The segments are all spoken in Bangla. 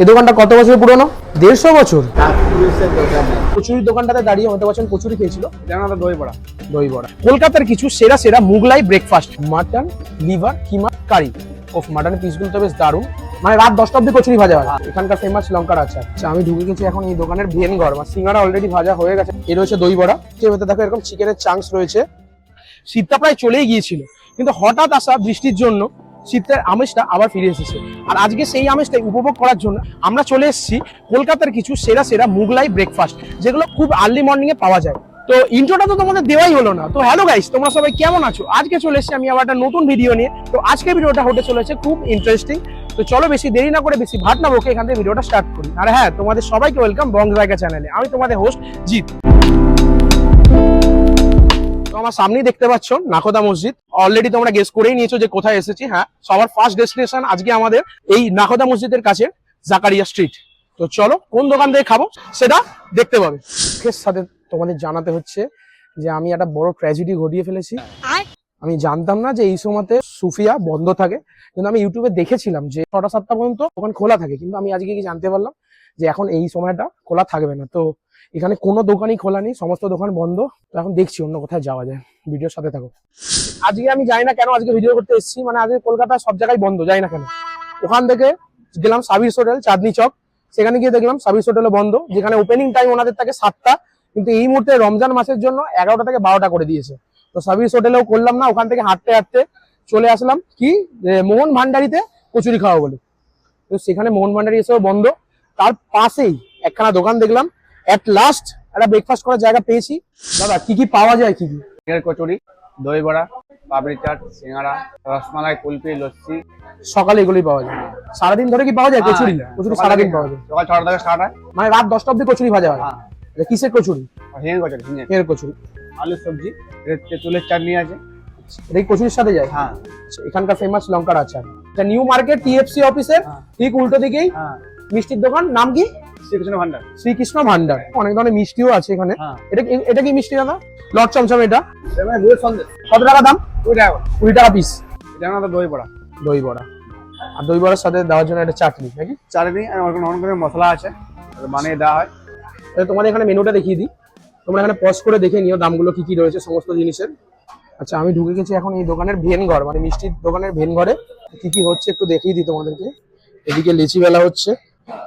এই দোকানটা কত বছর পুরনো? 150 বছর। কচুরির দোকানটাতে দাঁড়িয়ে হতে পারছেন কচুরি খেয়েছিল, দই বড়া। কলকাতার কিছু সেরা সেরা মুগলাই ব্রেকফাস্ট, মাটন, লিভার, কিমা, কারি। ওফ, মাটনের পিসগুলো তো বেশ দারুণ। মানে রাত 10টা অব্দি কচুরি ভাজা হয়। এখানকার ফেমাস লঙ্কার আচার। আচ্ছা, আমি ঢুকে গেছি এখন এই দোকানের ভেন ঘর। সিঙ্গারা অলরেডি ভাজা হয়ে গেছে। এর রয়েছে দই বড়া, এর ভেতরে দেখো এরকম চিকেনের চাংস রয়েছে। শীতটা প্রায় চলেই গিয়েছিল, কিন্তু হঠাৎ আসা বৃষ্টির জন্য শীতের আমেজটা আবার ফিরে এসেছে। আর আজকে সেই আমেজটাই উপভোগ করার জন্য আমরা চলে এসেছি কলকাতার কিছু সেরা সেরা মুগলাই ব্রেকফাস্ট, যেগুলো খুব আর্লি মর্নিং এ পাওয়া যায়। তো ইন্ট্রোটা তো তোমাদের দেওয়াই হলো না। তো হ্যালো গাইস, তোমরা সবাই কেমন আছো? আজকে চলে এসেছি আমি আবার একটা নতুন ভিডিও নিয়ে। তো আজকে ভিডিওটা হতে চলেছে খুব ইন্টারেস্টিং। তো চলো বেশি দেরি না করে, বেশি ভাট না বকে এখান থেকে ভিডিওটা স্টার্ট করি। আর হ্যাঁ, তোমাদের সবাইকে ওয়েলকাম বং জায়গা চ্যানেলে। আমি তোমাদের হোস্ট জিৎ। আমার সামনেই দেখতে পাচ্ছ নাখোদা মসজিদ। অলরেডি তোমরা গেস করেই নিয়েছো যে কোথায় এসেছি। হ্যাঁ, সবার ফার্স্ট ডেস্টিনেশন আজকে আমাদের এই নাখোদা মসজিদের কাছে জাকারিয়া স্ট্রিট। তো চলো কোন দোকান থেকে খাবো সেটা দেখতে পাবে। এর সাথে তোমাদের জানাতে হচ্ছে যে আমি একটা বড় ট্র্যাজেডি ঘটিয়ে ফেলেছি। আমি জানতাম না যে এই সময়তে সুফিয়া বন্ধ থাকে, কিন্তু আমি ইউটিউবে দেখেছিলাম যে 6টা-7টা পর্যন্ত দোকান খোলা থাকে। কিন্তু আমি আজকে কি জানতে পারলাম যে এখন এই সময়টা খোলা থাকবে না। তো এখানে কোনো দোকানই খোলা নেই, সমস্ত দোকান বন্ধ। তো এখন দেখছি অন্য কোথায় যাওয়া যায়। ভিডিওর সাথে থাকো। আজকে আমি জানি না কেন আজকে ভিডিও করতে এসেছি, মানে আজকে কলকাতায় সব জায়গায় বন্ধ, জানি না কেন। ওখান থেকে গেলাম সাবির হোটেল চাঁদনি চক, সেখানে গিয়ে দেখলাম সাবির হোটেলও বন্ধ, যেখানে ওপেনিং টাইম ওনাদের থাকে 7টা, কিন্তু এই মুহূর্তে রমজান মাসের জন্য 11টা থেকে 12টা করে দিয়েছে। তো সাবির হোটেলেও করলাম না, ওখান থেকে হাঁটতে হাঁটতে চলে আসলাম কি মোহন ভান্ডারিতে কচুরি খাওয়া বলে। তো সেখানে মোহন ভান্ডারি এসেও বন্ধ। তার পাশেই একখানা দোকান দেখলাম, এট লাস্ট একটা ব্রেকফাস্ট করার জায়গা পেয়েছি। দাদা কি কি পাওয়া যায়? কি কি? কচুরি, দই বড়া, পাপড়ি চাট, সিঙ্গারা, রসমালাই, কুলফি, লস্যি। সকালে এগুলোই পাওয়া যায়। সারাদিন ধরে কি পাওয়া যায় কচুরি? কচুরি সারাদিন পাওয়া যায়। সকাল 6টা থেকে স্টার্ট হয়, মানে রাত 10টা অব্দি কচুরি ভাজা হয়। এটা কিসের কচুরি? হিঙের কচুরি, হিঙের। এর কচুরি। আলু সবজি, তেঁতুলের চাটনি আছে। এটা কি কচুরির সাথে যায়? হ্যাঁ। আচ্ছা, এখানকার ফেমাস লঙ্কার আচার। এটা নিউ মার্কেট টিএফসি অফিসের ঠিক উল্টো দিকেই মিষ্টির দোকান। নাম কি? শ্রীকৃষ্ণ ভান্ডার। শ্রীকৃষ্ণ ভান্ডার। অনেক ধরনের মিষ্টিও আছে এখানে। হ্যাঁ। এটা কি মিষ্টি দাদা? লট চমচম। এটা গুড়ের সন্দেশ। কত টাকা দাম? 20 টাকা। 20 টাকা পিস। এটা আমাদের দই বড়া। দই বড়া। আর দই বড়ার সাথে দেওয়ার জন্য একটা চাটনি নাকি? চাটনি আর অনেক রকমের মশলা আছে, বানিয়ে দেওয়া হয়। তোমাদের এখানে মেনুটা দেখিয়ে দিই, তোমরা এখানে পজ করে দেখে নিও দামগুলো কি কি রয়েছে সমস্ত জিনিসের। আচ্ছা, আমি ঢুকে গেছি এখন এই দোকানের ভেন ঘর, মানে মিষ্টির দোকানের ভেন ঘরে। কি কি হচ্ছে একটু দেখিয়ে দিই তোমাদেরকে। এদিকে লেচি বেলা হচ্ছে,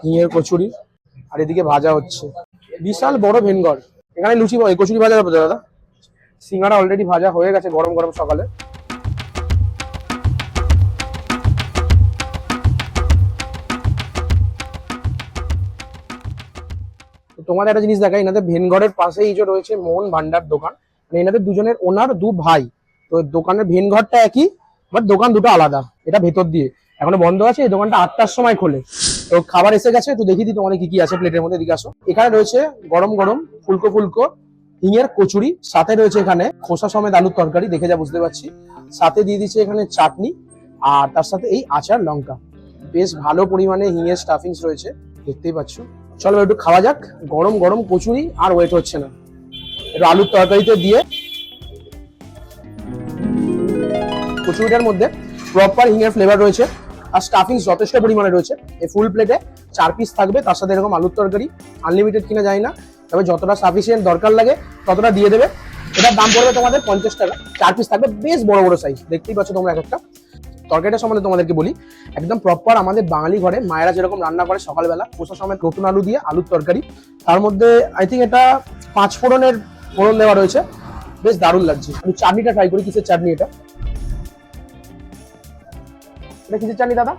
হিঙের কচুরি, আর এদিকে ভাজা হচ্ছে। বিশাল বড় ভেন ঘর। এখানে লুচি কচুরি ভাজা হবে দাদা? সিঙ্গারা অলরেডি ভাজা হয়ে গেছে গরম গরম সকালে। তোমাদের একটা জিনিস দেখাই, এনাদের ভেনঘরের পাশেই যে রয়েছে মোহন ভান্ডার দোকান। মানে এনাদের দুজনের ওনার দু ভাই। তো দোকানের ভেনঘরটা একই, বাট দোকান দুটো আলাদা। এটা ভেতর দিয়ে এখনো বন্ধ আছে। এই দোকানটা 8টার সময় খোলে। তো খাবার এসে গেছে, একটু দেখিয়ে দিই তোমাদের কি কি আছে প্লেটের মধ্যে। দিকে আসো। এখানে রয়েছে গরম গরম ফুলকো ফুলকো হিঙের কচুরি, সাথে রয়েছে এখানে খোসা সমেত আলুর তরকারি, দেখে যা বুঝতে পারছি। সাথে দিয়ে দিচ্ছে এখানে চাটনি, আর তার সাথে এই আচার লঙ্কা। বেশ ভালো পরিমাণে হিঙের স্টাফিংস রয়েছে, দেখতেই পাচ্ছ। চলো একটু খাওয়া যাক। গরম গরম কচুরি আর ওয়েট হচ্ছে না। একটু আলুর তরকারিতে দিয়ে কচুরিটার মধ্যে প্রপার হিঙের ফ্লেভার রয়েছে, আর স্টাফিংস যথেষ্ট পরিমাণে রয়েছে। এই ফুল প্লেটে 4 পিস থাকবে, তার সাথে এরকম আলুর তরকারি। আনলিমিটেড কিনা যায় না, তবে যতটা সাফিসিয়েন্ট দরকার লাগে ততটা দিয়ে দেবে। এটার দাম পড়বে তোমাদের 50 টাকা। 4 পিস থাকবে, বেশ বড় বড় সাইজ, দেখতেই পাচ্ছ তোমরা। এক একটা তরকারিটা সম্বন্ধে তোমাদেরকে বলি, একদম প্রপার আমাদের বাঙালি ঘরে মায়েরা যেরকম রান্না করে সকালবেলা, খোসা সমেত নতুন আলু দিয়ে আলুর তরকারি। তার মধ্যে আই থিঙ্ক এটা 5 ফোড়নের ফোড়ন দেওয়া রয়েছে, বেশ দারুণ লাগছে। আমি চাটনিটা ট্রাই করি। কিসের চাটনি এটা? এটা কিসের চাটনি দাদা?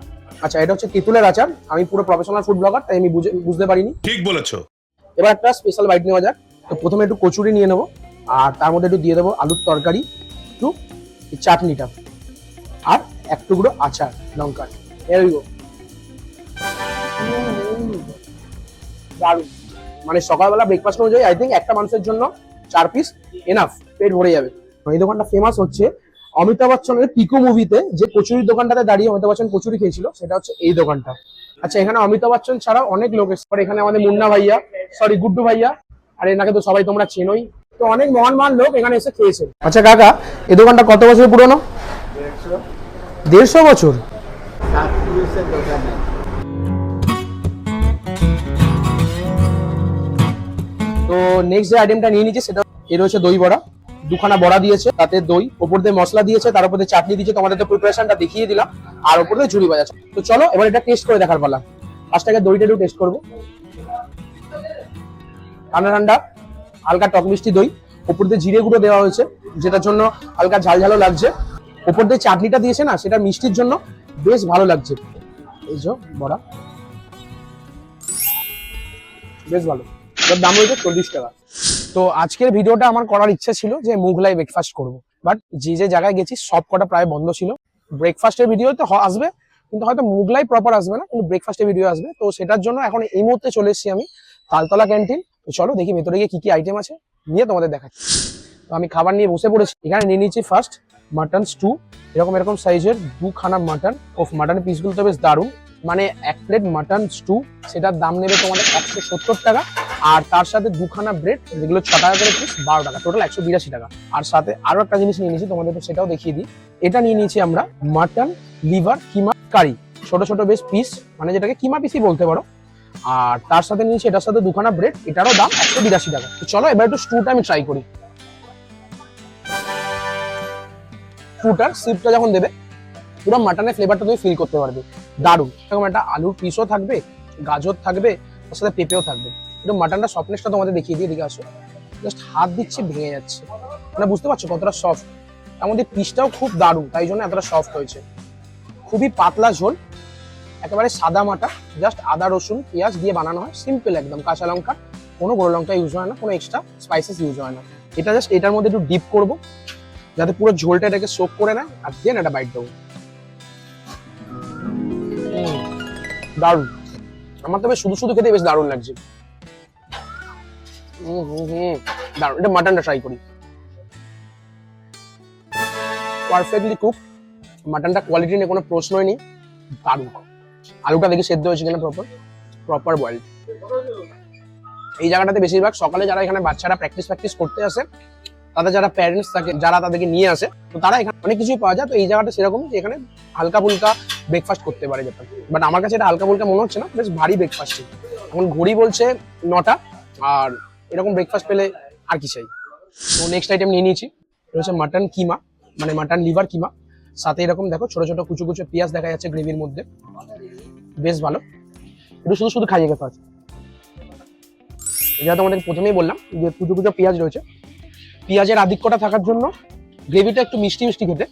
আচ্ছা, এটা হচ্ছে তেঁতুলের আচার। আমি পুরো প্রফেশনাল ফুড ব্লগার, তাই আমি বুঝতে পারিনি। ঠিক বলেছো। এবার একটা স্পেশাল বাইট নেওয়া যাক। তো প্রথমে একটু কচুরি নিয়ে নেবো, আর তার মধ্যে একটু দিয়ে দেবো আলুর তরকারি, একটু চাটনিটা, আর এক টুকরো আচার লঙ্কার। দারুণ। মানে সকালবেলা ব্রেকফাস্ট অনুযায়ী আই থিঙ্ক একটা মানুষের জন্য 4 পিস এনাফ, পেট ভরে যাবে। এই দোকানটা ফেমাস হচ্ছে অমিতাভ বচ্চনের পিকু মুভিতে যে কচুরির দোকানটাতে দাঁড়িয়ে অমিতাভ বচ্চন কচুরি খেয়েছিল, সেটা হচ্ছে এই দোকানটা। আচ্ছা, এখানে অমিতাভ বচ্চন ছাড়াও অনেক লোক এসে, এখানে আমাদের মুন্না ভাইয়া, সরি গুড্ডু ভাইয়া, আর এনাকে তো সবাই তোমরা চেনোই। তো অনেক মহান মহান লোক এখানে এসে খেয়েছে। আচ্ছা কাকা, এই দোকানটা কত বছর পুরনো? 150 বছর। নেক্সট যে আইটেমটা নিয়ে নিচ্ছি সেটা এ রয়েছে দই বড়া, দুখানা বড়া দিয়েছে, তাতে দই, ওপর দিয়ে মশলা দিয়েছে, তার উপর দিয়ে চাটনি দিয়েছে, তোমাদের তো প্রিপারেশনটা দেখিয়ে দিলাম, আর ওপর দিয়ে ঝুড়ি ভাজা। তো চলো এবার এটা টেস্ট করে দেখার পালা। ফার্স্ট আগে দইটা একটু টেস্ট করবো। ঠান্ডা ঠান্ডা, হালকা টক মিষ্টি দই, ওপর দিয়ে জিরে গুঁড়ো দেওয়া হয়েছে যেটার জন্য হালকা ঝাল ঝালও লাগছে, ওপর দিয়ে চাটনিটা দিয়েছে না সেটা মিষ্টির জন্য বেশ ভালো লাগছে। এই যে বড়া বেশ ভালো, এর দাম হয়েছে 40 টাকা। তো আজকের ভিডিওটা আমার করার ইচ্ছা ছিল যে মুঘলাই ব্রেকফাস্ট করব, বাট যে যে জায়গায় গেছি সব কটা প্রায় বন্ধ ছিল। ব্রেকফাস্টের ভিডিও তো আসবে কিন্তু হয়তো মুঘলাই প্রপার আসবে না, কিন্তু ব্রেকফাস্টের ভিডিও আসবে। তো সেটার জন্য এখন এই মুহূর্তে চলে এসেছি আমি তালতলা ক্যান্টিন। তো চলো দেখি ভেতরে গিয়ে কি কি আইটেম আছে নিয়ে তোমাদের দেখাচ্ছি। তো আমি খাবার নিয়ে বসে পড়েছি। এখানে নিয়ে নিচ্ছি ফার্স্ট মাটন স্টু, এরকম সাইজের দুখানা মাটন। ও মাটনের পিসগুলো তো বেশ দারুণ, মানে এক প্লেট মাটন স্টু সেটার দাম নেবে তোমাদের 170 টাকা, আর তার সাথে দুখানা ব্রেড যেগুলো 6 টাকা করে পিস, 12 টাকা, টোটাল 182 টাকা। আর সাথে আরো একটা জিনিস নিয়ে নিয়েছি, তোমাদের সেটাও দেখিয়ে দিই। এটা নিয়ে নিয়েছি আমরা মাটন লিভার কিমা কারি, ছোট ছোট বেশ পিস, মানে যেটাকে কিমা পিসই বলতে পারো। আর তার সাথে নিয়েছি এটার সাথে দুখানা ব্রেড, এটারও দাম 182 টাকা। তো চলো এবার একটু স্টুটা আমি ট্রাই করি। স্টুটার সিপটা যখন দেবে পুরো মাটনের ফ্লেভারটা তুমি ফিল করতে পারবে, দারুণ। এরকম একটা আলুর পিসও থাকবে, গাজর থাকবে, তার সাথে পেঁপেও থাকবে। একটু মাটনটা সফটনেসটা তোমাদের দেখিয়ে দিয়ে দিকে আসো, জাস্ট হাত দিচ্ছে ভেঙে যাচ্ছে, মানে বুঝতে পারছো কতটা সফট। তার মধ্যে পিসটাও খুব দারুণ, তাই জন্য এতটা সফট হয়েছে। খুবই পাতলা ঝোল, একেবারে সাদা মাটা, জাস্ট আদা রসুন পেঁয়াজ দিয়ে বানানো হয়, সিম্পল একদম। কাঁচা লঙ্কা, কোনো গুঁড়ো লঙ্কা ইউজ হয় না, কোনো এক্সট্রা স্পাইসেস ইউজ হয় না। এটা জাস্ট এটার মধ্যে একটু ডিপ করবো যাতে পুরো ঝোলটা এটাকে সোক করে নেয়, আর দেন এটা বাইট দেবো। দারুণ, আমার তবে শুধু শুধু খেতে বেশ দারুণ লাগছে। দারুণ। এটা মাটনটা ট্রাই করি। পারফেক্টলি কুক মাটনটা, কোয়ালিটি নিয়ে কোনো প্রশ্নই নেই, দারুণ। আলুটা দেখি সেদ্ধ হয়েছে কিনা প্রপার বয়েল। এই জায়গাটাতে বেশিরভাগ সকালে যারা এখানে বাচ্চারা প্র্যাকটিস করতে আসে, তাদের যারা প্যারেন্টস থাকে যারা তাদেরকে নিয়ে আসে, তো তারা এখানে অনেক কিছুই পাওয়া যায়। তো এই জায়গাটা সেরকম যে এখানে হালকা ফুলকা ব্রেকফাস্ট করতে পারে যেটা, বাট আমার কাছে এটা হালকা ফুলকা মনে হচ্ছে না, বেশ ভারী ব্রেকফাস্ট। এখন ঘড়ি বলছে 9টা, আর এরকম ব্রেকফাস্ট পেলে আর কি চাই। তো নেক্সট আইটেম নিয়ে নিয়েছি, এটা হচ্ছে মাটন কিমা, মানে মাটন লিভার কিমা। সাথে এরকম দেখো ছোট ছোট কুচু কুচু পেঁয়াজ দেখা যাচ্ছে গ্রেভির মধ্যে, বেশ ভালো। একটু শুধু শুধু খাইয়ে গেছে আছে। এটা তোমাদের প্রথমেই বললাম যে কুচু কুচু পেঁয়াজ রয়েছে, পেঁয়াজের আধিক্যটা থাকার জন্য গ্রেভিটা একটু মিষ্টি মিষ্টি খেতে,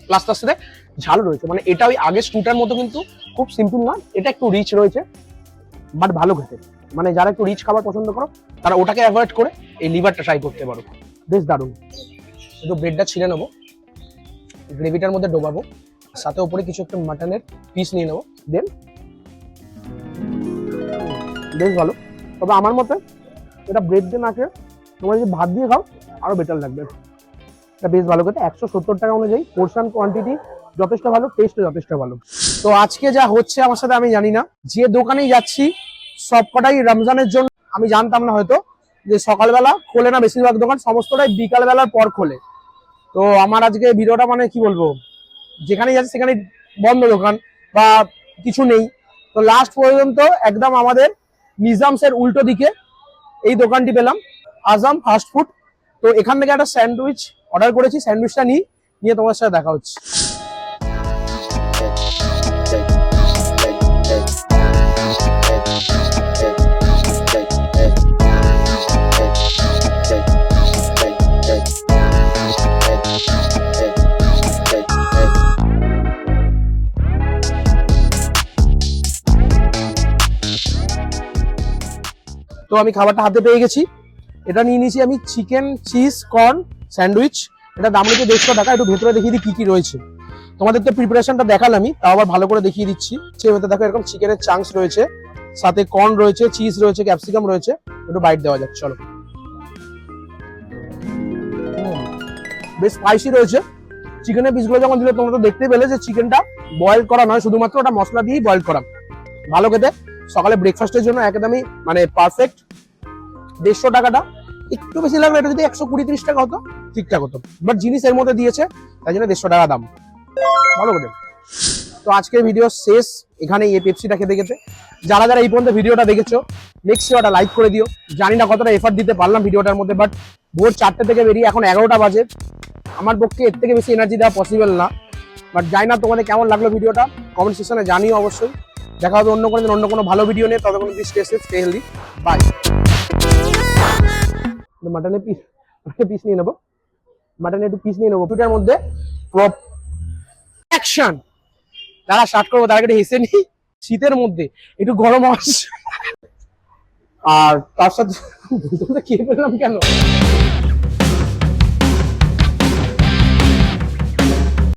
প্লাস তার সাথে ঝাল রয়েছে। মানে এটা ওই আগের স্টুটার মতো কিন্তু খুব সিম্পল না, এটা একটু রিচ রয়েছে, বাট ভালো খেতে। মানে যারা একটু রিচ খাবার পছন্দ করো তারা ওটাকে অ্যাভয়েড করে এই লিভারটা ট্রাই করতে পারো, বেশ দারুণ। একটু ব্রেডটা ছিঁড়ে নেবো, গ্রেভিটার মধ্যে ডোবাবো, সাথে উপরে কিছু একটু মাটনের পিস নিয়ে নেবো, দেন বেশ ভালো। তবে আমার মতে এটা ব্রেড দিয়ে না খেয়ে তোমরা যদি ভাত দিয়ে খাও আরো বেটার লাগবে। এটা বেশ ভালো খেতে, 170 টাকা অনুযায়ী পোর্শন কোয়ান্টিটি যথেষ্ট ভালো, টেস্টও যথেষ্ট ভালো। তো আজকে যা হচ্ছে আমার সাথে আমি জানি না, যে দোকানেই যাচ্ছি সবকটাই রমজানের জন্য। আমি জানতাম না হয়তো যে সকালবেলা খোলে না বেশিরভাগ দোকান, সমস্তটাই বিকাল বেলার পর খোলে। তো আমার আজকে ভিডিওটা মানে কি বলবো, যেখানেই যাচ্ছি সেখানে বন্ধ দোকান বা কিছু নেই। তো লাস্ট পর্যন্ত একদম আমাদের নিজামসের উল্টো দিকে এই দোকানটি পেলাম, আজম ফাস্ট ফুড। তো এখান থেকে একটা স্যান্ডউইচ অর্ডার করেছি, স্যান্ডউইচটা নিয়ে তোমার সাথে দেখা হচ্ছে। তো আমি খাবারটা হাতে পেয়ে গেছি, এটা নিয়ে নিয়েছি আমি চিকেন চিজ কর্ন স্যান্ডউইচ। এটা দাম রয়েছে 150 টাকা। একটু ভেতরে দেখিয়ে দিই কি কি রয়েছে। তোমাদের তো প্রিপারেশনটা দেখালামই, তাও আবার ভালো করে দেখিয়ে দিচ্ছি। ভেতরে দেখো এরকম চিকেনের চাংস রয়েছে, সাথে কর্ন রয়েছে, চিজ রয়েছে, ক্যাপসিকাম রয়েছে। একটু বাইট দেওয়া যাক, চলো। বেশ স্পাইসি রয়েছে। চিকেনের পিসগুলো যখন দিলে তোমরা তো দেখতেই পেলে যে চিকেনটা বয়েল করা নয়, শুধুমাত্র ওটা মশলা দিয়েই বয়েল করা। ভালো খেতে, সকালে ব্রেকফাস্টের জন্য একদমই মানে পারফেক্ট। 150 টাকাটা একটু বেশি লাগলো, এটা যদি 120-30 টাকা হতো ঠিকঠাক হতো, বাট জিনিস এর মধ্যে দিয়েছে তাই জন্য 150 টাকা দাম, ভালো করে। তো আজকের ভিডিও শেষ এখানে, এই পেপসিটা খেতে খেতে। যারা যারা এই পর্যন্ত ভিডিওটা দেখেছো নেক্সট ভিডিওটা লাইক করে দিও। জানি না কতটা এফার্ট দিতে পারলাম ভিডিওটার মধ্যে, বাট ভোর 4টে থেকে বেরিয়ে এখন 11টা বাজে। আমার পক্ষে এর থেকে বেশি এনার্জি দেওয়া পসিবল না। বাট জানি না তোমাদের কেমন লাগলো ভিডিওটা, কমেন্ট সেকশনে জানিও অবশ্যই। দেখা হবে অন্য কোনো দিন অন্য কোনো ভালো ভিডিও নিয়ে। ততক্ষণ stay safe, stay healthy, bye. মাটনের পিস নিয়ে নেবো, মাটনের একটু পিস নিয়ে নেবো দুটার মধ্যে। অ্যাকশন। যারা স্টার্ট করবো তারা একটু হেসে নি, শীতের মধ্যে একটু গরম আসছে। আর তার সাথে খেয়ে ফেললাম কেন?